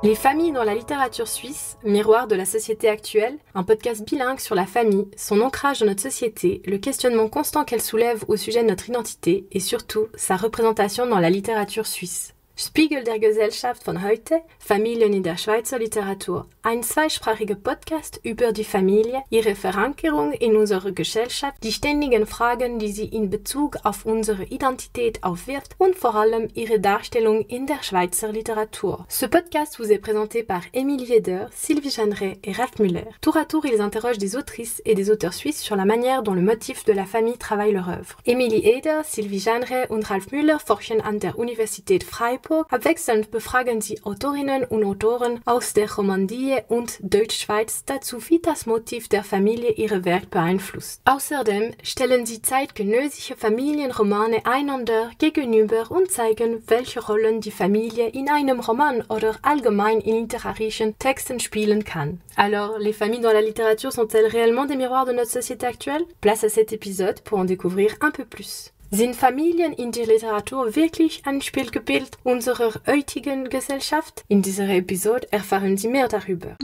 Les familles dans la littérature suisse, miroir de la société actuelle, un podcast bilingue sur la famille, son ancrage dans notre société, le questionnement constant qu'elle soulève au sujet de notre identité et surtout sa représentation dans la littérature suisse. Spiegel der Gesellschaft von heute, Familien in der Schweizer Literatur, ein zweisprachiger Podcast über die Familie, ihre Verankerung in unserer Gesellschaft, die ständigen Fragen, die sie in Bezug auf unsere Identität aufwirft und vor allem ihre Darstellung in der Schweizer Literatur. Ce podcast vous est présenté par Émilie Weder, Sylvie Jeanneret et Ralf Müller. Tour à tour, ils interrogent des autrices et des auteurs suisses sur la manière dont le motif de la famille travaille leur œuvre. Émilie Weder, Sylvie Jeanneret und Ralf Müller forschen an der Universität Freiburg. Abwechselnd befragen sie Autorinnen und Autoren aus der Romandie und Deutschschweiz dazu, wie das Motiv der Familie ihre Werk beeinflusst. Außerdem stellen sie zeitgenössische Familienromane einander gegenüber und zeigen, welche Rollen die Familie in einem Roman oder allgemein in literarischen Texten spielen kann. Alors, les familles dans la littérature sont-elles réellement des miroirs de notre société actuelle? Place à cet épisode pour en découvrir un peu plus. Sind Familien in der Literatur wirklich ein Spiegelbild unserer heutigen Gesellschaft? In dieser Episode erfahren Sie mehr darüber.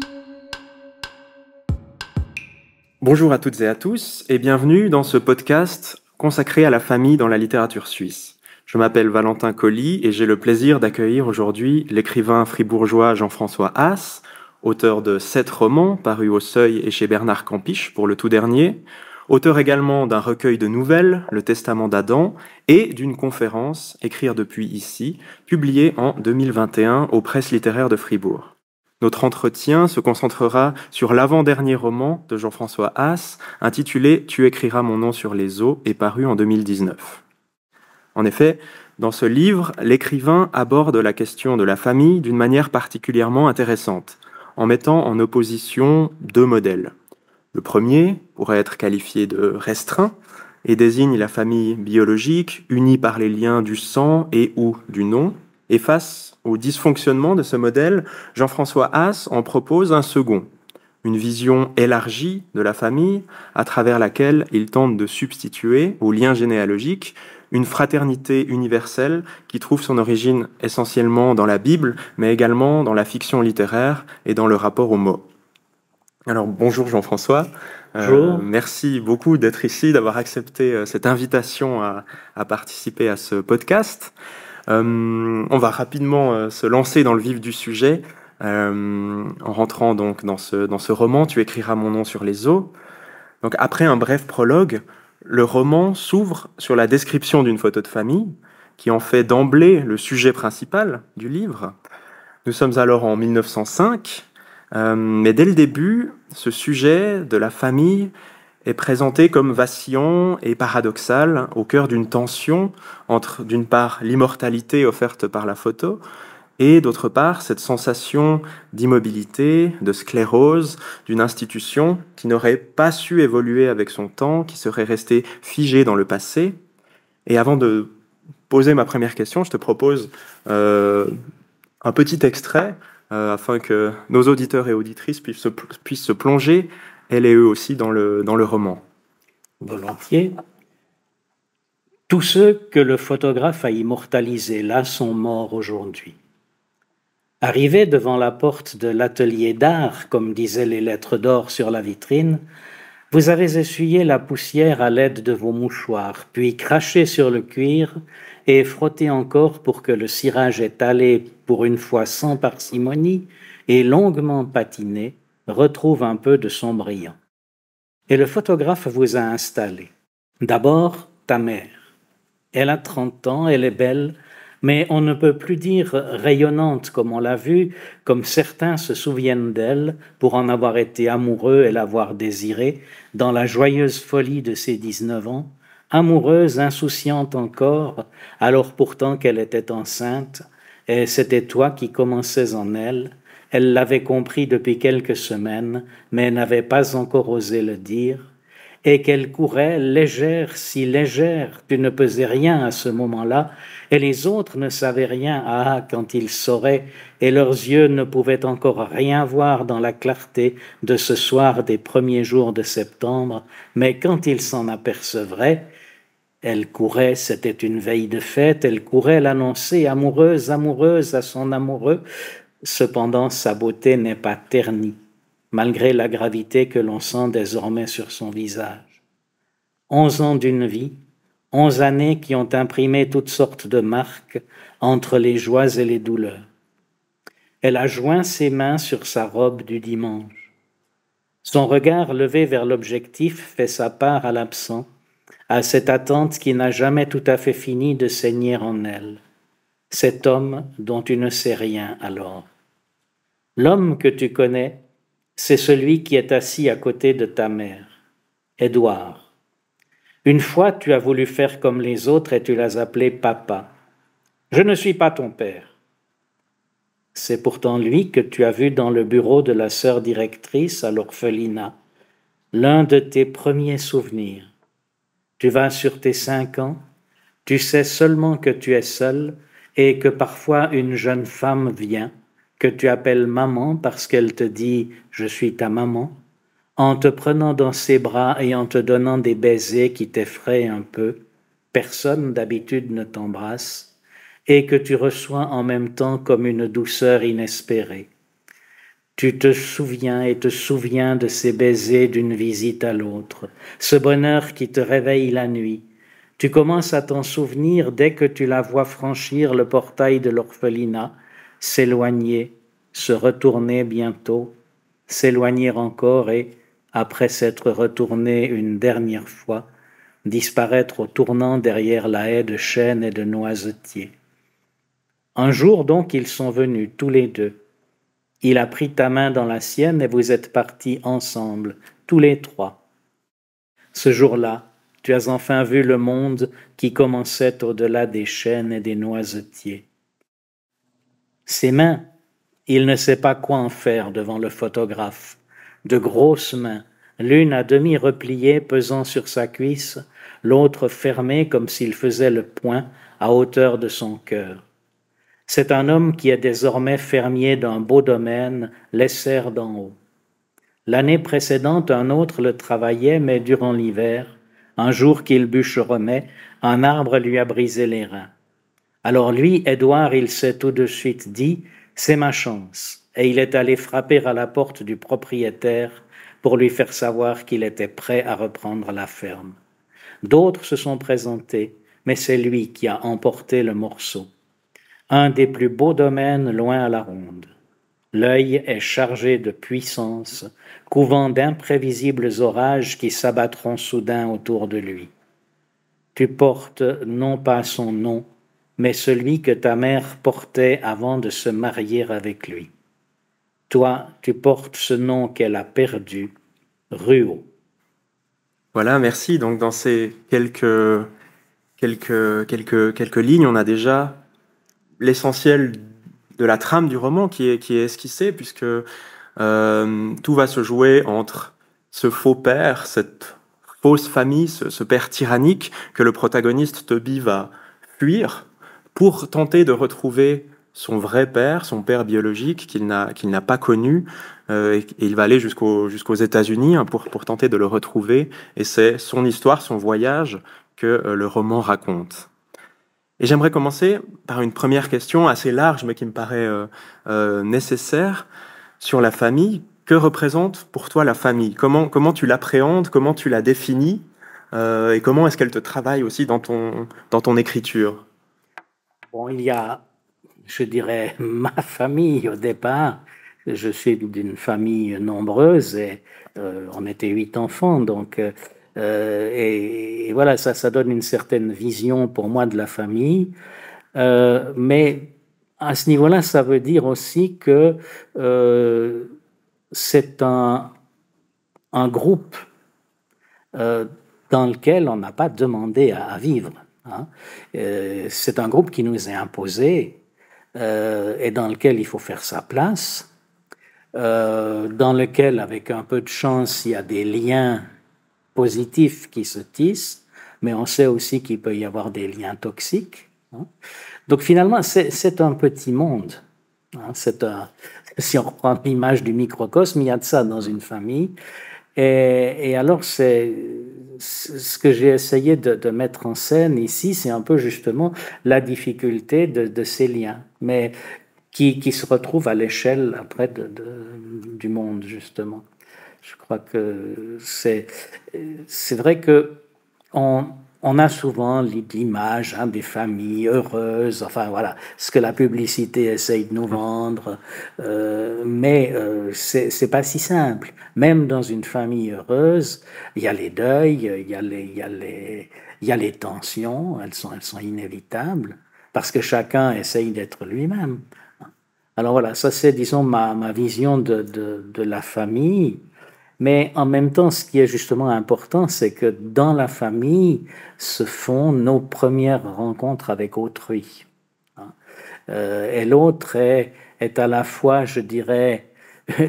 Bonjour à toutes et à tous et bienvenue dans ce podcast consacré à la famille dans la littérature suisse. Je m'appelle Valentin Colli et j'ai le plaisir d'accueillir aujourd'hui l'écrivain fribourgeois Jean-François Haas, auteur de 7 romans parus au Seuil et chez Bernard Campiche pour le tout dernier, auteur également d'un recueil de nouvelles, Le Testament d'Adam, et d'une conférence, Écrire depuis ici, publiée en 2021 aux Presses littéraires de Fribourg. Notre entretien se concentrera sur l'avant-dernier roman de Jean-François Haas, intitulé « Tu écriras mon nom sur les eaux » et paru en 2019. En effet, dans ce livre, l'écrivain aborde la question de la famille d'une manière particulièrement intéressante, en mettant en opposition 2 modèles. Le premier pourrait être qualifié de restreint et désigne la famille biologique unie par les liens du sang et ou du nom. Et face au dysfonctionnement de ce modèle, Jean-François Haas en propose un second, une vision élargie de la famille à travers laquelle il tente de substituer au lien généalogique une fraternité universelle qui trouve son origine essentiellement dans la Bible, mais également dans la fiction littéraire et dans le rapport aux mots. Alors bonjour Jean-François, merci beaucoup d'être ici, d'avoir accepté cette invitation à participer à ce podcast. On va rapidement se lancer dans le vif du sujet en rentrant donc dans ce roman « Tu écriras mon nom sur les eaux ». Donc après un bref prologue, le roman s'ouvre sur la description d'une photo de famille qui en fait d'emblée le sujet principal du livre. Nous sommes alors en 1905. Mais dès le début, ce sujet de la famille est présenté comme vacillant et paradoxal, au cœur d'une tension entre, d'une part, l'immortalité offerte par la photo, et d'autre part, cette sensation d'immobilité, de sclérose, d'une institution qui n'aurait pas su évoluer avec son temps, qui serait restée figée dans le passé. Et avant de poser ma première question, je te propose un petit extrait afin que nos auditeurs et auditrices puissent se plonger, elles et eux aussi, dans le roman. Volontiers. Tous ceux que le photographe a immortalisés là sont morts aujourd'hui. Arrivés devant la porte de l'atelier d'art, comme disaient les lettres d'or sur la vitrine, vous avez essuyé la poussière à l'aide de vos mouchoirs, puis craché sur le cuir et frotté encore pour que le cirage étalé, pour une fois sans parcimonie et longuement patiné, retrouve un peu de son brillant. Et le photographe vous a installé. D'abord, ta mère. Elle a 30 ans, elle est belle, mais on ne peut plus dire rayonnante comme on l'a vu, comme certains se souviennent d'elle pour en avoir été amoureux et l'avoir désirée, dans la joyeuse folie de ses 19 ans, amoureuse, insouciante encore, alors pourtant qu'elle était enceinte, et c'était toi qui commençais en elle. Elle l'avait compris depuis quelques semaines, mais n'avait pas encore osé le dire, et qu'elle courait légère, si légère, tu ne pesais rien à ce moment-là, et les autres ne savaient rien, quand ils sauraient, et leurs yeux ne pouvaient encore rien voir dans la clarté de ce soir des premiers jours de septembre, mais quand ils s'en apercevraient, elle courait, c'était une veille de fête, elle courait l'annoncer, amoureuse à son amoureux, Cependant, sa beauté n'est pas ternie, malgré la gravité que l'on sent désormais sur son visage. 11 ans d'une vie, 11 années qui ont imprimé toutes sortes de marques entre les joies et les douleurs. Elle a joint ses mains sur sa robe du dimanche. Son regard levé vers l'objectif fait sa part à l'absent, à cette attente qui n'a jamais tout à fait fini de saigner en elle. Cet homme dont tu ne sais rien alors. L'homme que tu connais, c'est celui qui est assis à côté de ta mère, Édouard. Une fois, tu as voulu faire comme les autres et tu l'as appelé papa. Je ne suis pas ton père. C'est pourtant lui que tu as vu dans le bureau de la sœur directrice à l'orphelinat, l'un de tes premiers souvenirs. Tu vas sur tes 5 ans, tu sais seulement que tu es seul et que parfois une jeune femme vient, que tu appelles maman parce qu'elle te dit « je suis ta maman », en te prenant dans ses bras et en te donnant des baisers qui t'effraient un peu, personne d'habitude ne t'embrasse, et que tu reçois en même temps comme une douceur inespérée. Tu te souviens et te souviens de ces baisers d'une visite à l'autre, ce bonheur qui te réveille la nuit. Tu commences à t'en souvenir dès que tu la vois franchir le portail de l'orphelinat, s'éloigner, se retourner bientôt, s'éloigner encore et, après s'être retourné une dernière fois, disparaître au tournant derrière la haie de chênes et de noisetiers. Un jour donc ils sont venus tous les deux. Il a pris ta main dans la sienne et vous êtes partis ensemble, tous les trois. Ce jour-là, tu as enfin vu le monde qui commençait au-delà des chênes et des noisetiers. Ses mains, il ne sait pas quoi en faire devant le photographe. De grosses mains, l'une à demi repliée pesant sur sa cuisse, l'autre fermée comme s'il faisait le poing à hauteur de son cœur. C'est un homme qui est désormais fermier d'un beau domaine, l'Essert d'en haut. L'année précédente, un autre le travaillait, mais durant l'hiver, un jour qu'il bûcheronnait, un arbre lui a brisé les reins. Alors lui, Édouard, il s'est tout de suite dit « c'est ma chance » et il est allé frapper à la porte du propriétaire pour lui faire savoir qu'il était prêt à reprendre la ferme. D'autres se sont présentés, mais c'est lui qui a emporté le morceau. Un des plus beaux domaines loin à la ronde. L'œil est chargé de puissance, couvant d'imprévisibles orages qui s'abattront soudain autour de lui. Tu portes non pas son nom, mais celui que ta mère portait avant de se marier avec lui. Toi, tu portes ce nom qu'elle a perdu, Ruot. Voilà, merci. Donc dans ces quelques lignes, on a déjà l'essentiel de la trame du roman qui est esquissée, puisque tout va se jouer entre ce faux père, cette fausse famille, ce père tyrannique que le protagoniste Toby va fuir pour tenter de retrouver son vrai père, son père biologique qu'il n'a pas connu, et il va aller jusqu'aux États-Unis pour tenter de le retrouver, et c'est son histoire, son voyage que le roman raconte. Et j'aimerais commencer par une première question assez large, mais qui me paraît nécessaire, sur la famille. Que représente pour toi la famille ? Comment tu l'appréhendes ? Comment tu la définis ? Et comment est-ce qu'elle te travaille aussi dans ton écriture ? Bon, il y a, je dirais, ma famille au départ. Je suis d'une famille nombreuse et on était 8 enfants, donc... et voilà, ça donne une certaine vision pour moi de la famille. Mais à ce niveau-là, ça veut dire aussi que c'est un groupe dans lequel on n'a pas demandé à vivre. Hein. C'est un groupe qui nous est imposé et dans lequel il faut faire sa place, dans lequel, avec un peu de chance, il y a des liens positifs qui se tissent, mais on sait aussi qu'il peut y avoir des liens toxiques. Hein. Donc finalement, c'est un petit monde. Hein. Si on reprend l'image du microcosme, il y a de ça dans une famille. Et alors, c'est ce que j'ai essayé de mettre en scène ici, c'est un peu justement la difficulté de ces liens. Mais qui se retrouvent à l'échelle après du monde, justement. Je crois que c'est vrai que on a souvent l'image des familles heureuses, enfin voilà, ce que la publicité essaye de nous vendre, mais c'est pas si simple. Même dans une famille heureuse, il y a les deuils, il y a les tensions, elles sont inévitables, parce que chacun essaye d'être lui-même. Alors voilà, ça c'est, disons, ma vision de la famille. Mais en même temps, ce qui est justement important, c'est que dans la famille se font nos premières rencontres avec autrui. Et l'autre est à la fois, je dirais,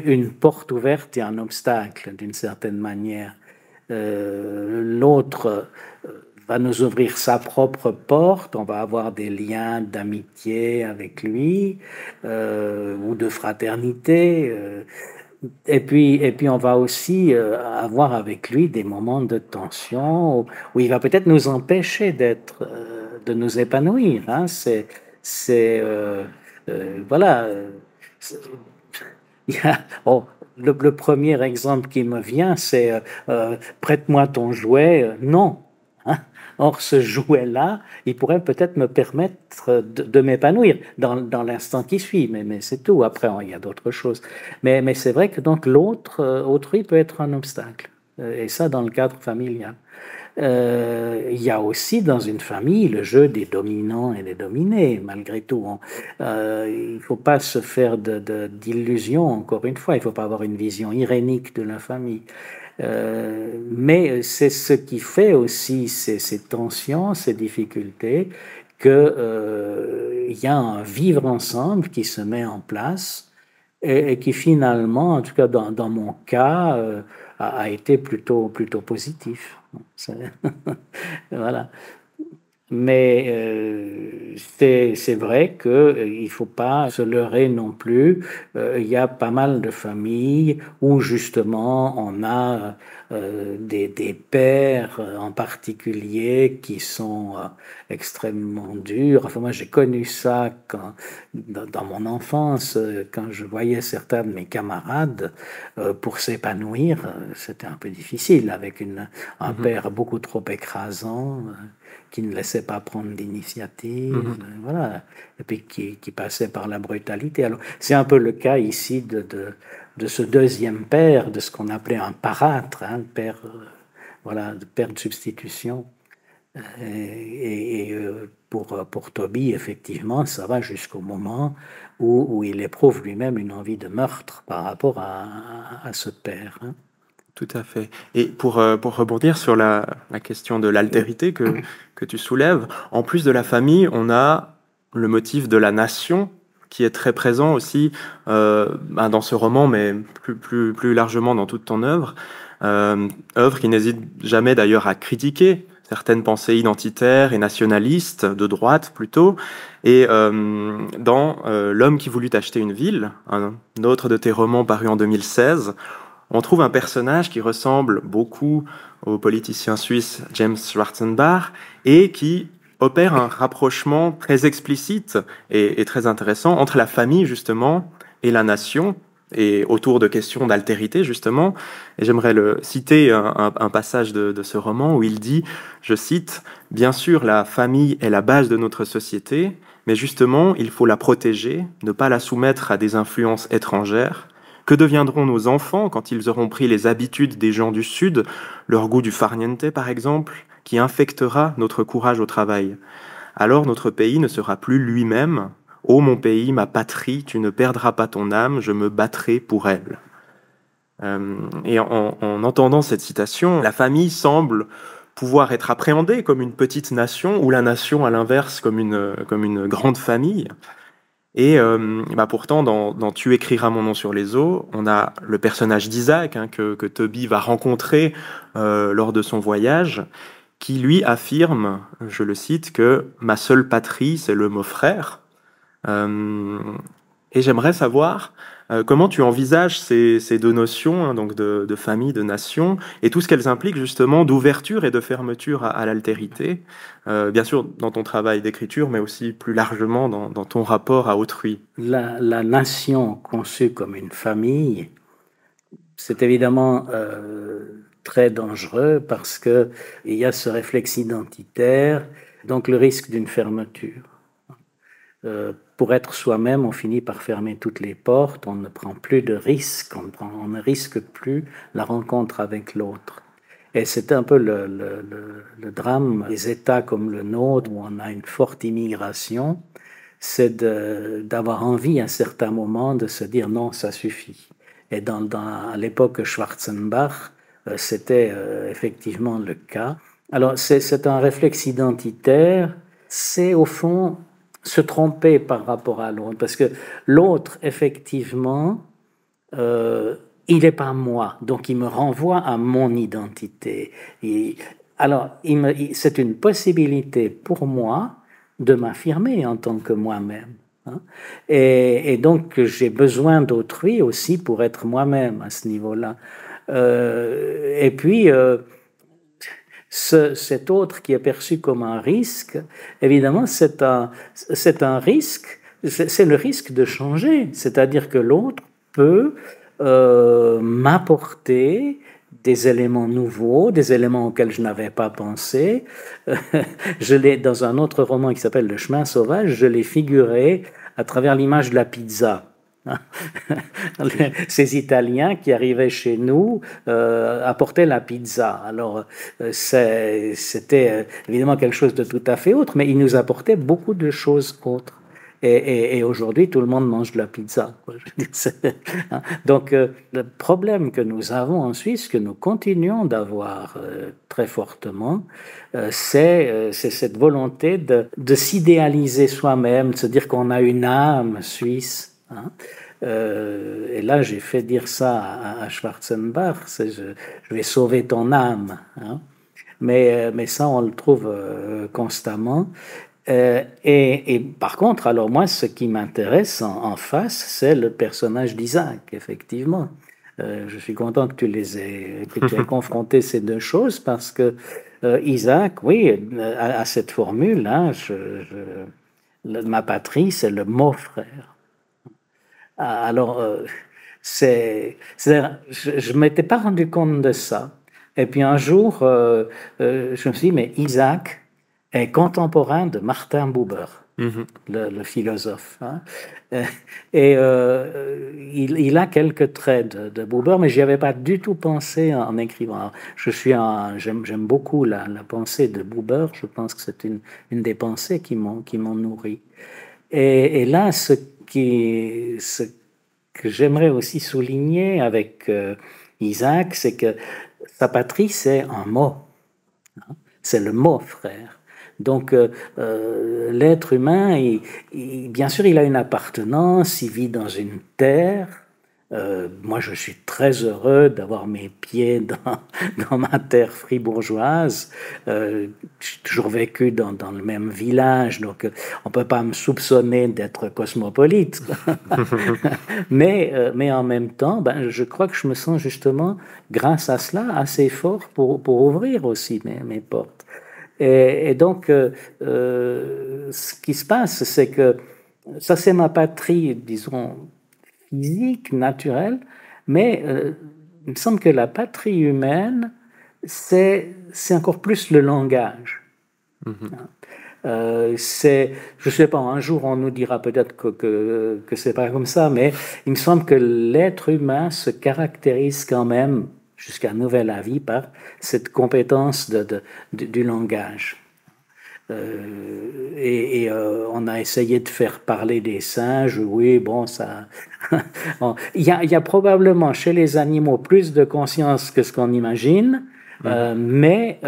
une porte ouverte et un obstacle, d'une certaine manière. L'autre va nous ouvrir sa propre porte, on va avoir des liens d'amitié avec lui, ou de fraternité. Et puis on va aussi avoir avec lui des moments de tension où il va peut-être nous empêcher de nous épanouir. Hein. Voilà. Il y a, le premier exemple qui me vient, c'est prête-moi ton jouet. Non. Hein. Or, ce jouet-là, il pourrait peut-être me permettre de m'épanouir dans l'instant qui suit, mais c'est tout. Après, il y a d'autres choses. Mais c'est vrai que donc autrui peut être un obstacle. Et ça, dans le cadre familial. Il y a aussi dans une famille le jeu des dominants et des dominés, malgré tout. Il ne faut pas se faire d'illusions, encore une fois. Il ne faut pas avoir une vision irénique de la famille. Mais c'est ce qui fait aussi ces tensions, ces difficultés, qu'il y a un vivre ensemble qui se met en place et qui finalement, en tout cas dans mon cas, a été plutôt positif. Voilà. Mais c'est vrai qu'il ne faut pas se leurrer non plus. Il y a pas mal de familles où justement on a des pères en particulier qui sont extrêmement durs. Enfin, moi j'ai connu ça dans mon enfance, quand je voyais certains de mes camarades pour s'épanouir, c'était un peu difficile avec un père beaucoup trop écrasant. Qui ne laissait pas prendre d'initiative, voilà, et puis qui passait par la brutalité. Alors, c'est un peu le cas ici de ce deuxième père, de ce qu'on appelait un parâtre, hein, père, voilà, père de substitution. Et pour Toby, effectivement, ça va jusqu'au moment où il éprouve lui-même une envie de meurtre par rapport à ce père. Hein. Tout à fait. Et pour rebondir sur la question de l'altérité que tu soulèves, en plus de la famille, on a le motif de la nation qui est très présent aussi dans ce roman, mais plus largement dans toute ton œuvre. Œuvre qui n'hésite jamais d'ailleurs à critiquer certaines pensées identitaires et nationalistes, de droite plutôt. Et dans L'homme qui voulut acheter une ville, un autre de tes romans paru en 2016, on trouve un personnage qui ressemble beaucoup au politicien suisse James Schwarzenbach et qui opère un rapprochement très explicite et très intéressant entre la famille, justement, et la nation, et autour de questions d'altérité, justement. Et j'aimerais citer un passage de ce roman où il dit, je cite, « Bien sûr, la famille est la base de notre société, mais justement, il faut la protéger, ne pas la soumettre à des influences étrangères. Que deviendront nos enfants quand ils auront pris les habitudes des gens du Sud, leur goût du farniente par exemple, qui infectera notre courage au travail? Alors notre pays ne sera plus lui-même. Ô mon pays, ma patrie, tu ne perdras pas ton âme, je me battrai pour elle. » Et en entendant cette citation, la famille semble pouvoir être appréhendée comme une petite nation, ou la nation à l'inverse comme une grande famille. Et pourtant, dans Tu écriras mon nom sur les eaux, on a le personnage d'Isaac que Toby va rencontrer lors de son voyage, qui lui affirme, je le cite, que « ma seule patrie, c'est le mot frère ». Et j'aimerais savoir Comment tu envisages ces deux notions, hein, donc de famille, de nation, et tout ce qu'elles impliquent justement d'ouverture et de fermeture à l'altérité, bien sûr dans ton travail d'écriture, mais aussi plus largement dans ton rapport à autrui. La nation conçue comme une famille, c'est évidemment très dangereux parce qu'il y a ce réflexe identitaire, donc le risque d'une fermeture. Pour être soi-même, on finit par fermer toutes les portes, on ne prend plus de risques, on ne risque plus la rencontre avec l'autre. Et c'est un peu le drame des États comme le nôtre, où on a une forte immigration, c'est d'avoir envie à certains moments de se dire non, ça suffit. Et à l'époque Schwarzenbach, c'était effectivement le cas. Alors c'est un réflexe identitaire, c'est au fond se tromper par rapport à l'autre, parce que l'autre, effectivement, il n'est pas moi, donc il me renvoie à mon identité. Alors, c'est une possibilité pour moi de m'affirmer en tant que moi-même. Hein, et donc, j'ai besoin d'autrui aussi pour être moi-même à ce niveau-là. Et puis, cet autre qui est perçu comme un risque, évidemment, c'est un risque, c'est le risque de changer. C'est-à-dire que l'autre peut m'apporter des éléments nouveaux, des éléments auxquels je n'avais pas pensé. Je l'ai, dans un autre roman qui s'appelle Le chemin sauvage, je l'ai figuré à travers l'image de la pizza. Ces Italiens qui arrivaient chez nous apportaient la pizza. Alors c'était évidemment quelque chose de tout à fait autre, mais ils nous apportaient beaucoup de choses autres. Et aujourd'hui, tout le monde mange de la pizza. Donc, le problème que nous avons en Suisse, que nous continuons d'avoir très fortement, c'est cette volonté de s'idéaliser soi-même, de se dire qu'on a une âme suisse. Hein. Et là, j'ai fait dire ça à Schwarzenbach, je vais sauver ton âme. Hein. Mais ça, on le trouve constamment. Et par contre, alors moi, ce qui m'intéresse en face, c'est le personnage d'Isaac, effectivement. Je suis content que tu aies confronté ces deux choses, parce que Isaac, oui, a cette formule, hein, ma patrie, c'est le mot frère. Alors, je ne m'étais pas rendu compte de ça. Et puis un jour, je me suis dit, mais Isaac est contemporain de Martin Buber, le philosophe. Hein. Et il a quelques traits de Buber, mais j'y avais pas du tout pensé en écrivant. J'aime beaucoup la pensée de Buber. Je pense que c'est une des pensées qui m'ont nourri. Et là, ce que j'aimerais aussi souligner avec Isaac, c'est que sa patrie, c'est un mot. Hein. C'est le mot frère. Donc, l'être humain, bien sûr, il a une appartenance, il vit dans une terre. Moi, je suis très heureux d'avoir mes pieds dans ma terre fribourgeoise. J'ai toujours vécu dans le même village, donc on ne peut pas me soupçonner d'être cosmopolite. mais en même temps, je crois que je me sens justement, grâce à cela, assez fort pour ouvrir aussi mes portes. Et donc, ce qui se passe, c'est que ça, c'est ma patrie, disons, physique, naturelle, mais il me semble que la patrie humaine, c'est encore plus le langage. Je sais pas, un jour on nous dira peut-être que c'est pas comme ça, mais il me semble que l'être humain se caractérise quand même, jusqu'à nouvel avis, par cette compétence du langage. On a essayé de faire parler des singes, oui, bon, ça... il y a probablement chez les animaux plus de conscience que ce qu'on imagine, Mais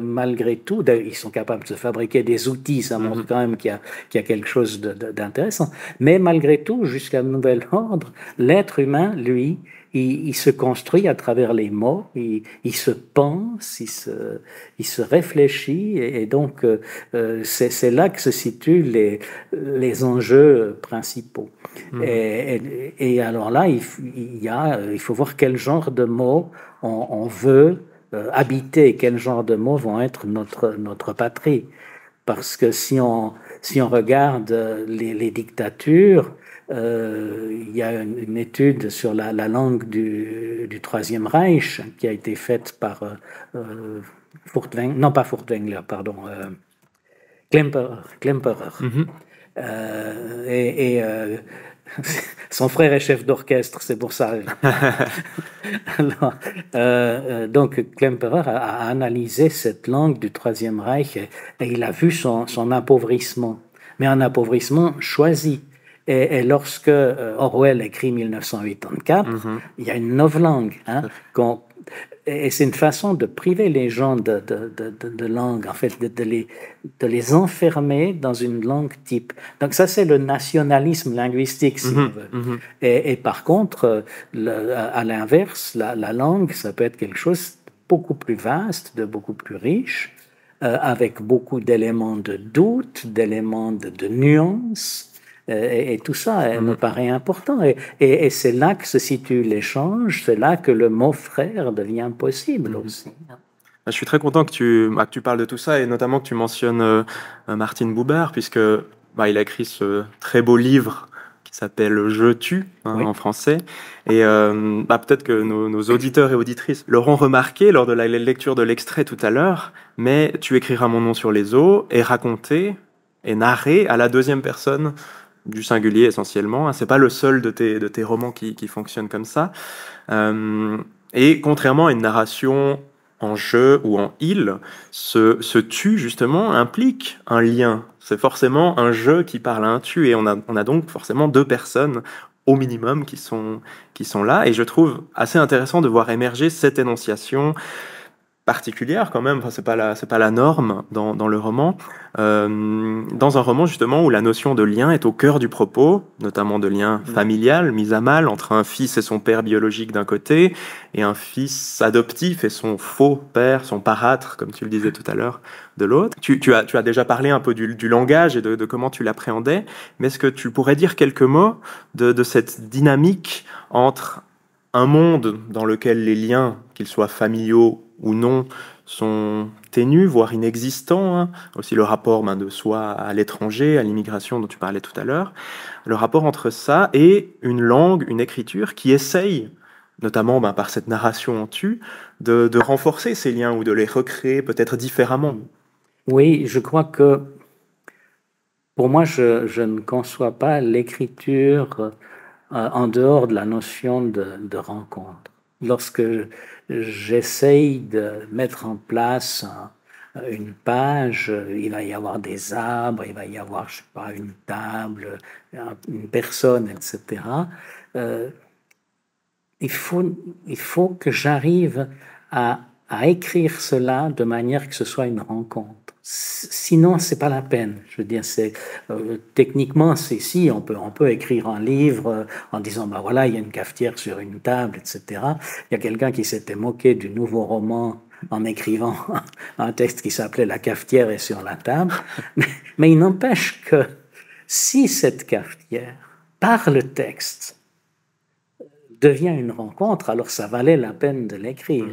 malgré tout, ils sont capables de se fabriquer des outils, ça montre quand même qu'il y a quelque chose d'intéressant. Mais malgré tout, jusqu'à nouvel ordre, l'être humain, lui, il se construit à travers les mots, il se pense, il se réfléchit, et donc c'est là que se situent les enjeux principaux. Et alors là, il faut voir quel genre de mots on veut habiter, quel genre de mots vont être notre patrie. Parce que si on regarde les dictatures, il y a une étude sur la langue du Troisième Reich qui a été faite par Furtwängler, non pas Furtwängler, pardon, Klemperer. Son frère est chef d'orchestre, c'est pour ça. Alors, donc Klemperer a analysé cette langue du Troisième Reich et il a vu son appauvrissement, mais un appauvrissement choisi. Et lorsque Orwell écrit 1984, il y a une novlangue. Et c'est une façon de priver les gens de langue, en fait, de les enfermer dans une langue type. Donc ça, c'est le nationalisme linguistique, si on veut. Et par contre, à l'inverse, la langue, ça peut être quelque chose de beaucoup plus vaste, de beaucoup plus riche, avec beaucoup d'éléments de doute, d'éléments de nuances. Et tout ça me paraît important. Et c'est là que se situe l'échange, c'est là que le mot frère devient possible aussi. Je suis très content que tu parles de tout ça, et notamment que tu mentionnes Martin Buber, puisque il a écrit ce très beau livre qui s'appelle « Je tue » en français. Et peut-être que nos auditeurs et auditrices l'auront remarqué lors de la lecture de l'extrait tout à l'heure, mais tu écriras mon nom sur les os et raconté et narré à la deuxième personne du singulier essentiellement. C'est pas le seul de tes romans qui fonctionne comme ça. Et contrairement à une narration en je ou en il, ce tu justement implique un lien. C'est forcément un je qui parle à un tu, et on a donc forcément deux personnes au minimum qui sont là. Et je trouve assez intéressant de voir émerger cette énonciation particulière quand même, enfin, c'est pas la norme dans le roman, dans un roman justement où la notion de lien est au cœur du propos, notamment de lien familial mis à mal entre un fils et son père biologique d'un côté, et un fils adoptif et son faux père, son parâtre, comme tu le disais tout à l'heure, de l'autre. Tu as déjà parlé un peu du langage et de comment tu l'appréhendais, mais est-ce que tu pourrais dire quelques mots de cette dynamique entre un monde dans lequel les liens, qu'ils soient familiaux ou non, sont ténus, voire inexistants, aussi le rapport de soi à l'étranger, à l'immigration dont tu parlais tout à l'heure, le rapport entre ça et une langue, une écriture qui essaye, notamment par cette narration en tu, de renforcer ces liens ou de les recréer peut-être différemment. Oui, je crois que pour moi, je ne conçois pas l'écriture en dehors de la notion de rencontre. Lorsque j'essaye de mettre en place une page, il va y avoir des arbres, il va y avoir, je sais pas, une table, une personne, etc. Il faut que j'arrive à écrire cela de manière que ce soit une rencontre. Sinon, c'est pas la peine. Je veux dire, techniquement, si on peut écrire un livre en disant voilà, il y a une cafetière sur une table, etc. Il y a quelqu'un qui s'était moqué du nouveau roman en écrivant un texte qui s'appelait La cafetière est sur la table. Mais il n'empêche que si cette cafetière, par le texte, devient une rencontre, alors ça valait la peine de l'écrire.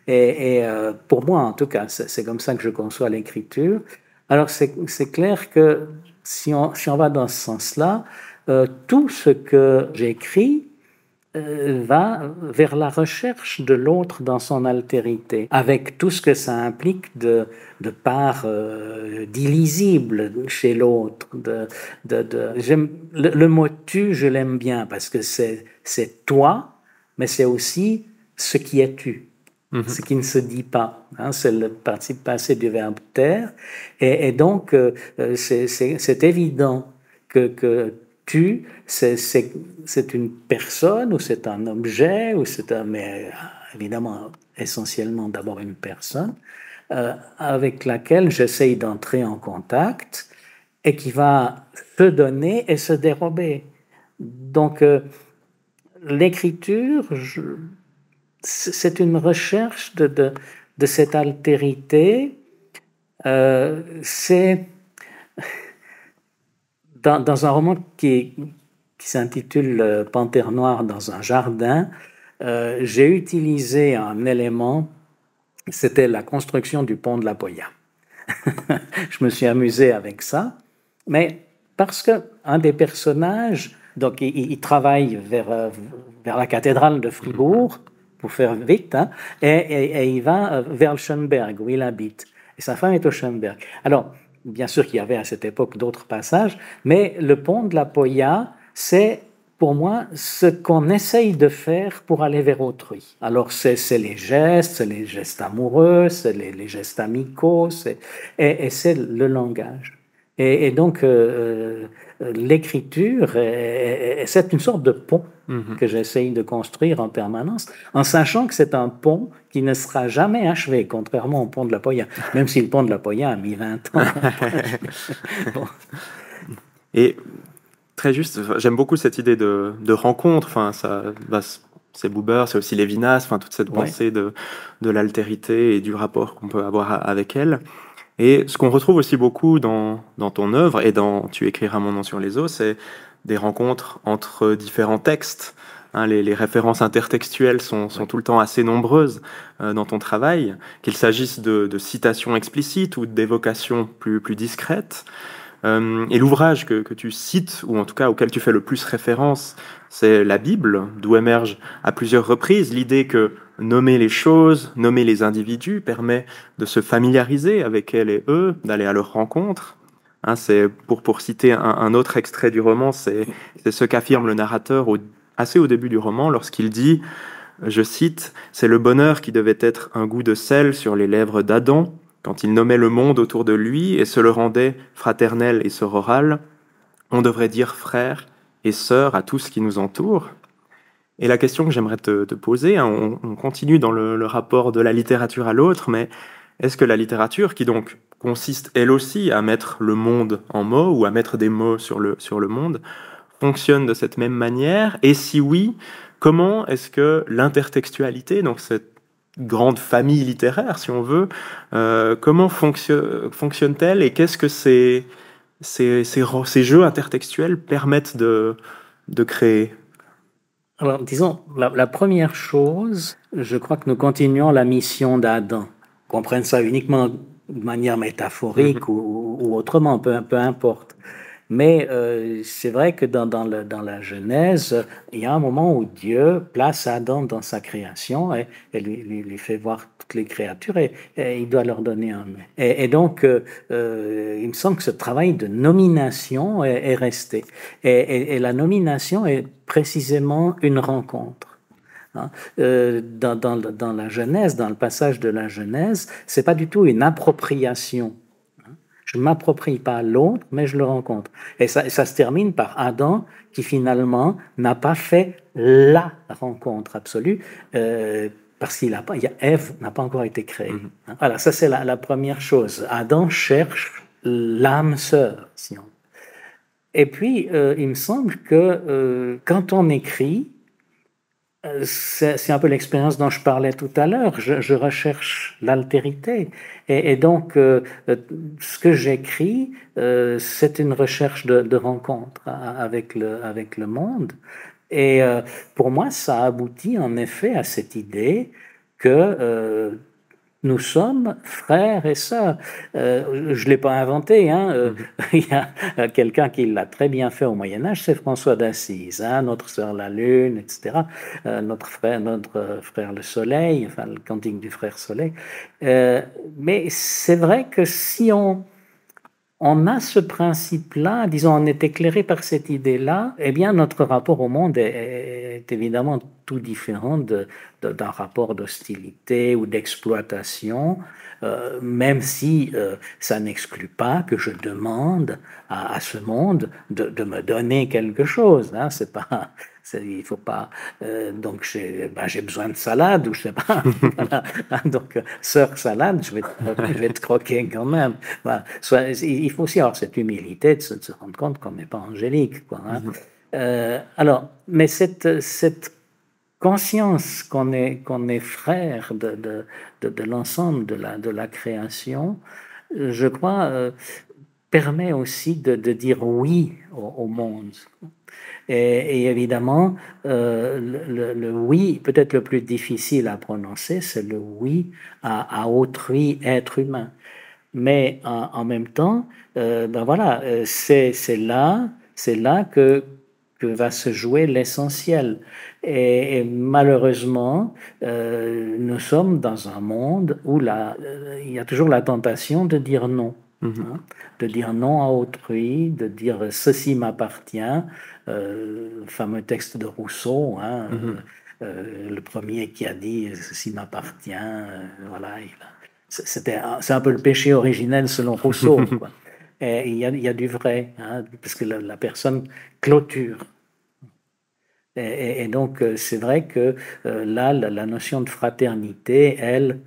Et pour moi, en tout cas, c'est comme ça que je conçois l'écriture. Alors, c'est clair que si on va dans ce sens-là, tout ce que j'écris va vers la recherche de l'autre dans son altérité, avec tout ce que ça implique de part d'illisible chez l'autre. Le mot « tu », je l'aime bien, parce que c'est toi, mais c'est aussi ce qui est tu. Ce qui ne se dit pas, c'est le participe passé du verbe taire, et donc c'est évident que tu, c'est une personne, ou c'est un objet, ou mais évidemment essentiellement d'abord une personne, avec laquelle j'essaye d'entrer en contact et qui va se donner et se dérober. Donc, l'écriture, c'est une recherche de cette altérité. C'est dans un roman qui s'intitule Panthère noire dans un jardin, j'ai utilisé un élément, c'était la construction du pont de la Poya. Je me suis amusé avec ça, mais parce qu'un des personnages, donc il travaille vers la cathédrale de Fribourg, pour faire vite, hein, et il va vers le Schönberg, où il habite. Et sa femme est au Schönberg. Alors, bien sûr qu'il y avait à cette époque d'autres passages, mais le pont de la Poya, c'est pour moi ce qu'on essaye de faire pour aller vers autrui. Alors c'est les gestes amoureux, c'est les gestes amicaux, et c'est le langage. Et donc l'écriture, c'est une sorte de pont que j'essaye de construire en permanence, en sachant que c'est un pont qui ne sera jamais achevé, contrairement au pont de la Poya, même si le pont de la Poya a mis 20 ans. Bon. Et très juste, j'aime beaucoup cette idée de rencontre, enfin, c'est Buber, c'est aussi Lévinas, enfin, toute cette pensée de l'altérité et du rapport qu'on peut avoir avec elle. Et ce qu'on retrouve aussi beaucoup dans ton œuvre et dans Tu écriras mon nom sur les os, c'est des rencontres entre différents textes. Hein, les références intertextuelles sont tout le temps assez nombreuses dans ton travail, qu'il s'agisse de citations explicites ou d'évocations plus discrètes. Et l'ouvrage que tu cites, ou en tout cas auquel tu fais le plus référence, c'est la Bible, d'où émerge à plusieurs reprises l'idée que nommer les choses, nommer les individus permet de se familiariser avec elles et eux, d'aller à leur rencontre. Hein, c'est pour citer un autre extrait du roman, c'est ce qu'affirme le narrateur assez au début du roman lorsqu'il dit, je cite, « C'est le bonheur qui devait être un goût de sel sur les lèvres d'Adam, quand il nommait le monde autour de lui et se le rendait fraternel et sororal, on devrait dire frère et sœur à tout ce qui nous entoure. » Et la question que j'aimerais te poser, hein, on continue dans le rapport de la littérature à l'autre, mais est-ce que la littérature, qui donc consiste elle aussi à mettre le monde en mots ou à mettre des mots sur le monde, fonctionne de cette même manière? Et si oui, comment est-ce que l'intertextualité, donc cette grande famille littéraire, si on veut, comment fonctionne-t-elle et qu'est-ce que ces jeux intertextuels permettent de créer? Alors, disons, la première chose, je crois que nous continuons la mission d'Adam. Qu'on prenne ça uniquement de manière métaphorique ou autrement, peu importe. Mais c'est vrai que dans la Genèse, il y a un moment où Dieu place Adam dans sa création et lui fait voir toutes les créatures et il doit leur donner un nom. Et donc, il me semble que ce travail de nomination est resté. Et la nomination est précisément une rencontre. Dans la Genèse, dans le passage de la Genèse, c'est pas du tout une appropriation. Je ne m'approprie pas l'autre, mais je le rencontre. Et ça se termine par Adam qui finalement n'a pas fait la rencontre absolue parce Ève n'a pas encore été créée. Voilà, ça c'est la première chose. Adam cherche l'âme sœur. Et puis, il me semble que quand on écrit, c'est un peu l'expérience dont je parlais tout à l'heure. Je recherche l'altérité. Et donc, ce que j'écris, c'est une recherche de rencontre avec le monde. Et pour moi, ça aboutit en effet à cette idée que nous sommes frères et sœurs. Je ne l'ai pas inventé. Hein. Il y a quelqu'un qui l'a très bien fait au Moyen-Âge, c'est François d'Assise. Hein, notre sœur la Lune, etc. Notre frère le Soleil, enfin le cantique du frère Soleil. Mais c'est vrai que si on a ce principe-là, disons, on est éclairé par cette idée-là, eh bien, notre rapport au monde est évidemment tout différent d'un rapport d'hostilité ou d'exploitation, même si ça n'exclut pas que je demande à ce monde de me donner quelque chose. Hein, c'est Il faut pas. Donc j'ai besoin de salade ou je sais pas. Voilà. Donc sœur salade, je vais te croquer quand même. Voilà. Il faut aussi avoir cette humilité de se rendre compte qu'on n'est pas angélique, quoi. Hein. Alors, mais cette conscience qu'on est frère de l'ensemble de la création, je crois, permet aussi de dire oui au monde. Et évidemment, le oui, peut-être le plus difficile à prononcer, c'est le oui à autrui, être humain. Mais en même temps, ben voilà, c'est là que va se jouer l'essentiel. Et malheureusement, nous sommes dans un monde où il y a toujours la tentation de dire non. Hein, de dire non à autrui, de dire ceci m'appartient. Le fameux texte de Rousseau, hein, le premier qui a dit ceci m'appartient, voilà. C'est un peu le péché originel selon Rousseau, quoi. Et il y a du vrai, hein, parce que la personne clôture. Et donc, c'est vrai que là, la notion de fraternité, elle,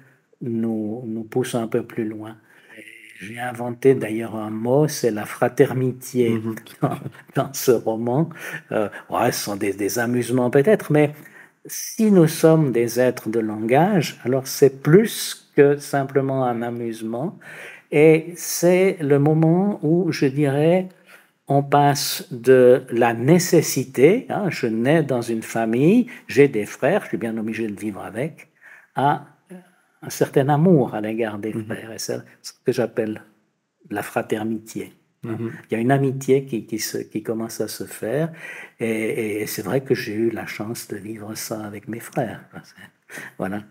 nous pousse un peu plus loin. J'ai inventé d'ailleurs un mot, c'est la fraternité dans ce roman. Ouais, ce sont des amusements peut-être, mais si nous sommes des êtres de langage, alors c'est plus que simplement un amusement. Et c'est le moment où, je dirais, on passe de la nécessité, hein, je nais dans une famille, j'ai des frères, je suis bien obligé de vivre avec, à un certain amour à l'égard des frères. Et c'est ce que j'appelle la fraternité. Il y a une amitié qui commence à se faire, et c'est vrai que j'ai eu la chance de vivre ça avec mes frères. Voilà.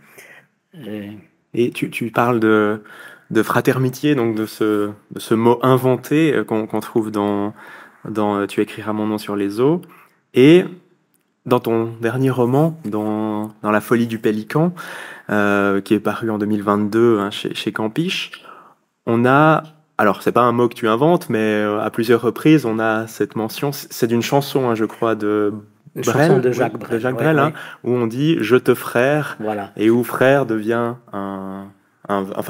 Et tu parles de fraternité, donc de ce mot inventé qu'on trouve dans Tu écriras mon nom sur les eaux, et dans ton dernier roman, dans La folie du pélican, qui est paru en 2022 hein, chez Campiche, on a, alors c'est pas un mot que tu inventes, mais à plusieurs reprises on a cette mention, c'est d'une chanson, hein, je crois, de Brel, de Jacques Brel, Brel, hein, où on dit je te frère, voilà. Et où frère devient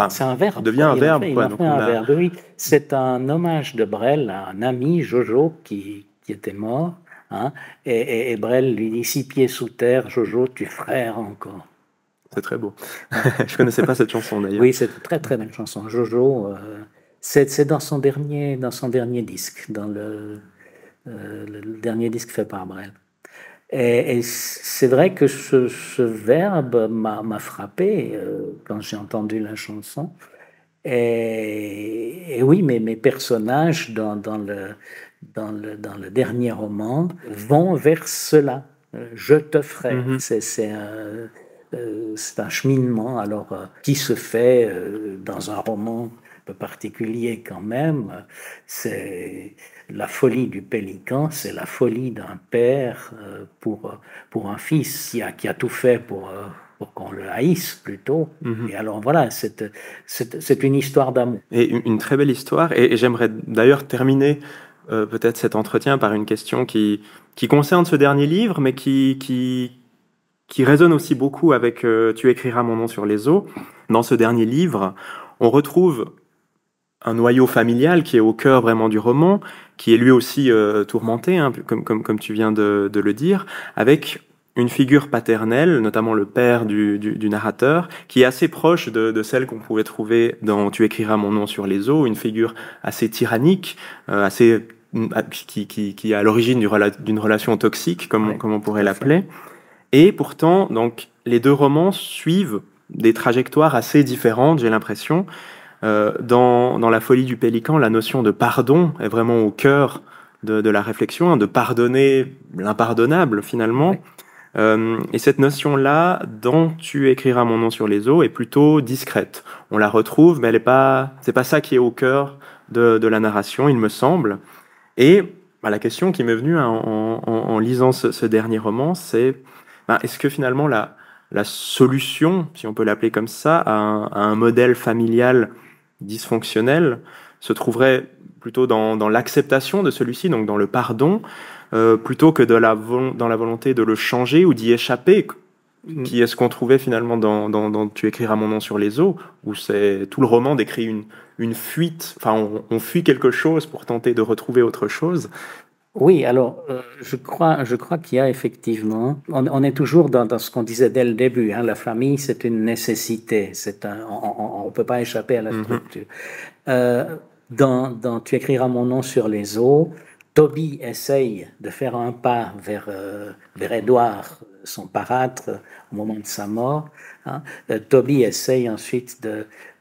c'est un verbe. Devient un verbe. Il en fait un verbe, oui. C'est un hommage de Brel à un ami, Jojo, qui était mort. Hein, et Brel lui dit 6 pieds sous terre, Jojo, tu frères encore. C'est très beau. Je connaissais pas cette chanson d'ailleurs. Oui, c'est une très très belle chanson. Jojo, c'est dans son dernier disque, dans le dernier disque fait par Brel. Et c'est vrai que ce verbe m'a frappé quand j'ai entendu la chanson. Et oui, mais mes personnages dans le dernier roman vont vers cela. Je te ferai. C'est un cheminement qui se fait dans un roman un peu particulier quand même. C'est la folie du pélican, c'est la folie d'un père pour un fils qui a tout fait pour qu'on le haïsse plutôt. Et alors voilà, c'est une histoire d'amour. Et une très belle histoire. Et j'aimerais d'ailleurs terminer peut-être cet entretien par une question qui concerne ce dernier livre, mais qui résonne aussi beaucoup avec Tu écriras mon nom sur les eaux. Dans ce dernier livre, on retrouve un noyau familial qui est au cœur vraiment du roman, qui est lui aussi tourmenté, hein, comme tu viens de le dire, avec une figure paternelle, notamment le père du narrateur, qui est assez proche de celle qu'on pouvait trouver dans Tu écriras mon nom sur les eaux, une figure assez tyrannique, qui est à l'origine d'une relation toxique, comme on pourrait l'appeler. Et pourtant, donc, les deux romans suivent des trajectoires assez différentes, j'ai l'impression. Dans La folie du pélican, la notion de pardon est vraiment au cœur de la réflexion, hein, de pardonner l'impardonnable finalement. Et cette notion-là, dont Tu écriras mon nom sur les eaux, est plutôt discrète. On la retrouve, mais c'est pas ça qui est au cœur de la narration, il me semble. Et la question qui m'est venue en lisant ce dernier roman, c'est est-ce que finalement la solution, si on peut l'appeler comme ça, à un modèle familial dysfonctionnel se trouverait plutôt dans l'acceptation de celui-ci, donc dans le pardon, plutôt que dans la volonté de le changer ou d'y échapper, qui est ce qu'on trouvait finalement dans Tu écriras mon nom sur les eaux, où c'est tout le roman décrit une fuite, enfin on fuit quelque chose pour tenter de retrouver autre chose. Oui, alors je crois qu'il y a effectivement, on est toujours dans ce qu'on disait dès le début, hein, la famille c'est une nécessité, on ne peut pas échapper à la structure. Dans Tu écriras mon nom sur les eaux, Toby essaye de faire un pas vers Édouard, son parâtre, au moment de sa mort. Hein. Toby essaye ensuite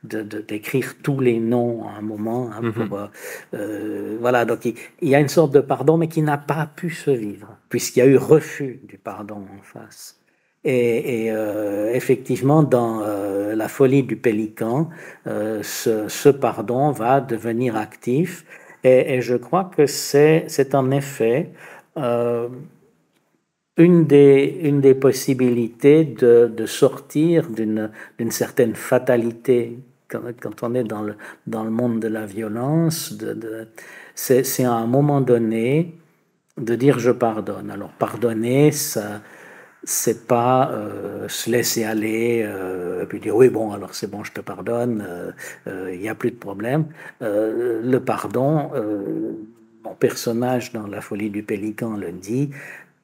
d'écrire tous les noms à un moment. Hein, voilà, donc il y a une sorte de pardon, mais qui n'a pas pu se vivre, puisqu'il y a eu refus du pardon en face. Et effectivement, dans La folie du pélican, ce pardon va devenir actif. Et je crois que c'est en effet une des possibilités de sortir d'une certaine fatalité quand on est dans le monde de la violence. C'est à un moment donné de dire je pardonne. Alors pardonner, ça c'est pas se laisser aller puis dire oui bon alors c'est bon je te pardonne, il n'y a plus de problème. Le pardon, mon personnage dans La folie du pélican le dit,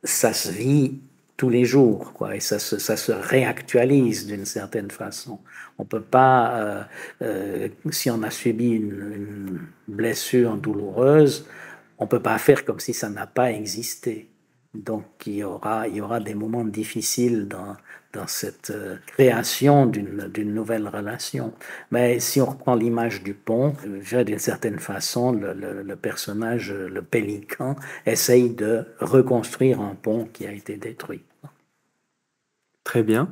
ça se vit tous les jours, quoi, et ça se réactualise d'une certaine façon. On peut pas, si on a subi une blessure douloureuse, on peut pas faire comme si ça n'a pas existé. Donc il y aura des moments difficiles dans cette création d'une nouvelle relation. Mais si on reprend l'image du pont, d'une certaine façon, le personnage, le pélican, essaye de reconstruire un pont qui a été détruit. Très bien.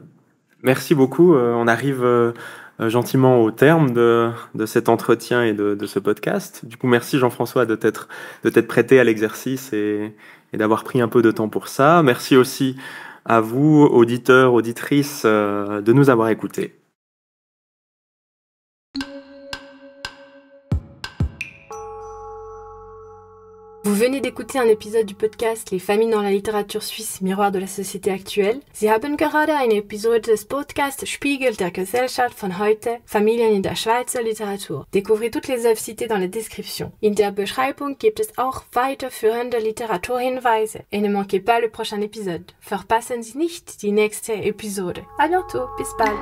Merci beaucoup. On arrive gentiment au terme de cet entretien et de ce podcast. Du coup, merci Jean-François de t'être prêté à l'exercice et d'avoir pris un peu de temps pour ça. Merci aussi à vous, auditeurs, auditrices, de nous avoir écoutés. Vous venez d'écouter un épisode du podcast Les familles dans la littérature suisse, miroir de la société actuelle. Sie haben gerade eine Episode des Podcasts Spiegel der Gesellschaft von heute, Familien in der Schweizer Literatur. Découvrez toutes les œuvres citées dans la description. In der Beschreibung gibt es auch weiterführende Literaturhinweise. Et ne manquez pas le prochain épisode. Verpassen Sie nicht die nächste Episode. À bientôt, bis bald.